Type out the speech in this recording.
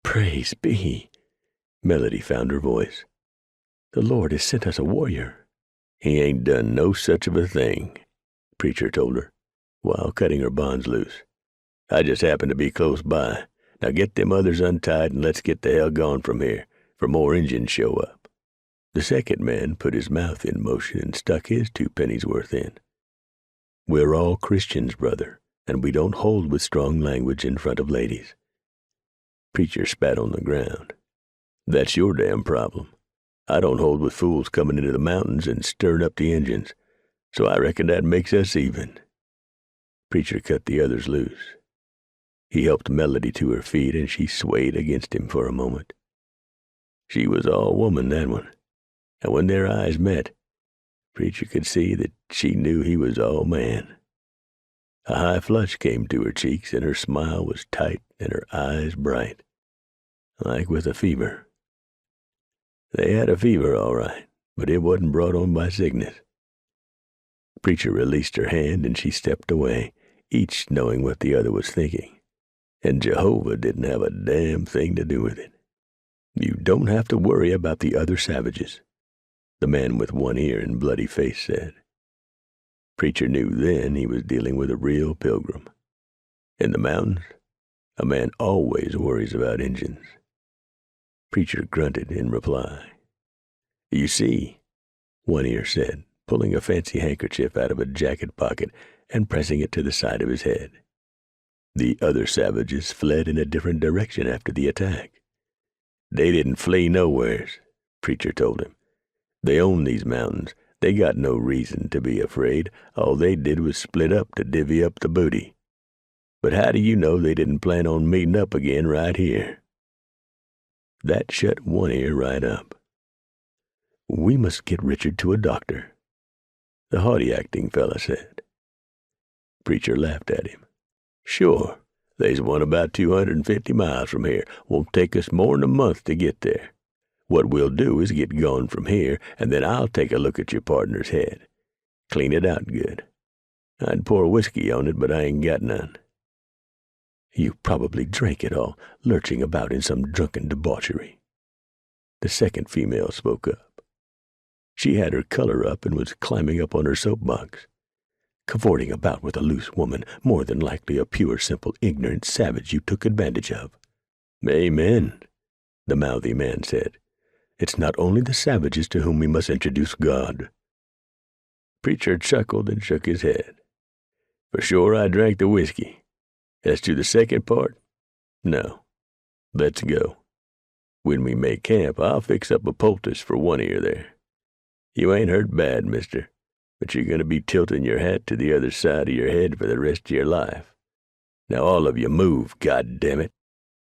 Praise be. Melody found her voice. The Lord has sent us a warrior. He ain't done no such of a thing, Preacher told her, while cutting her bonds loose. I just happened to be close by. Now get them others untied and let's get the hell gone from here, for more Injuns show up. The second man put his mouth in motion and stuck his 2 pennies worth in. We're all Christians, brother, and we don't hold with strong language in front of ladies. Preacher spat on the ground. That's your damn problem. I don't hold with fools coming into the mountains and stirring up the Injuns, so I reckon that makes us even. Preacher cut the others loose. He helped Melody to her feet, and she swayed against him for a moment. She was all woman, that one, and when their eyes met, Preacher could see that she knew he was all man. A high flush came to her cheeks, and her smile was tight and her eyes bright, like with a fever. They had a fever, all right, but it wasn't brought on by sickness. Preacher released her hand, and she stepped away, each knowing what the other was thinking. And Jehovah didn't have a damn thing to do with it. You don't have to worry about the other savages, the man with one ear and bloody face said. Preacher knew then he was dealing with a real pilgrim. In the mountains, a man always worries about Injuns. Preacher grunted in reply. You see, One Ear said, pulling a fancy handkerchief out of a jacket pocket and pressing it to the side of his head. The other savages fled in a different direction after the attack. They didn't flee nowheres, Preacher told him. They own these mountains. They got no reason to be afraid. All they did was split up to divvy up the booty. But how do you know they didn't plan on meeting up again right here? That shut One Ear right up. We must get Richard to a doctor, the haughty-acting fella said. Preacher laughed at him. Sure, there's one about 250 miles from here. Won't take us more'n a month to get there. What we'll do is get going from here, and then I'll take a look at your partner's head. Clean it out good. I'd pour whiskey on it, but I ain't got none. You probably drank it all, lurching about in some drunken debauchery. The second female spoke up. She had her color up and was climbing up on her soapbox. Cavorting about with a loose woman, more than likely a pure, simple, ignorant savage you took advantage of. Amen, the mouthy man said. It's not only the savages to whom we must introduce God. Preacher chuckled and shook his head. For sure I drank the whiskey. As to the second part, no. Let's go. When we make camp, I'll fix up a poultice for One Ear there. You ain't hurt bad, mister, but you're going to be tilting your hat to the other side of your head for the rest of your life. Now all of you move, goddammit.